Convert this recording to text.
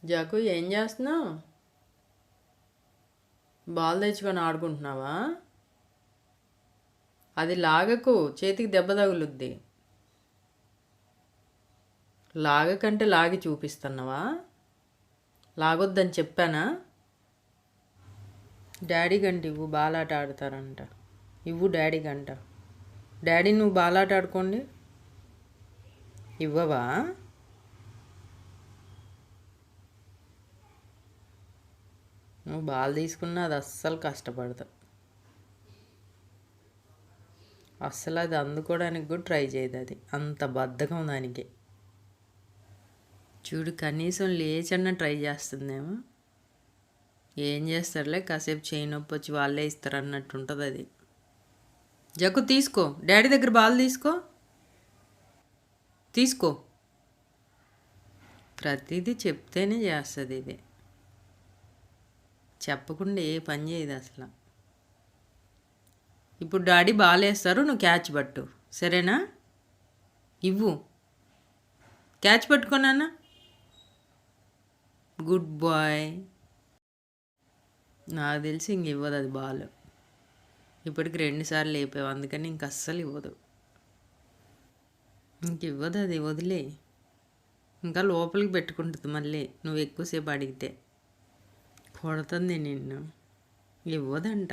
జకు ఏం చేస్తున్నావు? బాల్ తెచ్చుకొని ఆడుకుంటున్నావా? అది లాగకు, చేతికి దెబ్బ తగులుద్ది. లాగకంటే లాగి చూపిస్తున్నావా? లాగొద్దని చెప్పానా? డాడీ గంట ఇవ్వు, బాలాట ఆడతారంట. ఇవ్వు డాడీ గంట. డాడీ నువ్వు బాలాట ఆడుకోండి. ఇవ్వవా? నువ్వు బాల్ తీసుకున్నా అది అస్సలు కష్టపడతావు. అస్సలు అది అందుకోవడానికి కూడా ట్రై చేయదు. అది అంత బద్ధకం దానికి. చూడు, కనీసం లేచన్నా ట్రై చేస్తుందేమో. ఏం చేస్తారులే, కాసేపు చేయి నొప్పి వచ్చి వాళ్ళే ఇస్తారు అన్నట్టు ఉంటుంది అది. జగ్గు తీసుకో, డాడీ దగ్గర బాల్ తీసుకో. తీసుకో. ప్రతిదీ చెప్తేనే చేస్తుంది ఇది. చెప్పకుండా ఏ పని చేయదు అసలు. ఇప్పుడు డాడీ బాల్ వేస్తారు, నువ్వు క్యాచ్ పట్టు, సరేనా? ఇవ్వు, క్యాచ్ పట్టుకోనా. Good bye. నాకు తెలిసి ఇంక ఇవ్వదు అది బాల్. ఇప్పటికి 2 సార్లు లేపావు, అందుకని ఇంక అస్సలు ఇవ్వదు. ఇంక ఇవ్వదు అది, వదిలే. ఇంకా లోపలికి పెట్టుకుంటుంది మళ్ళీ నువ్వు ఎక్కువసేపు అడిగితే. కొడుతుంది నిన్ను. ఇవ్వదంట.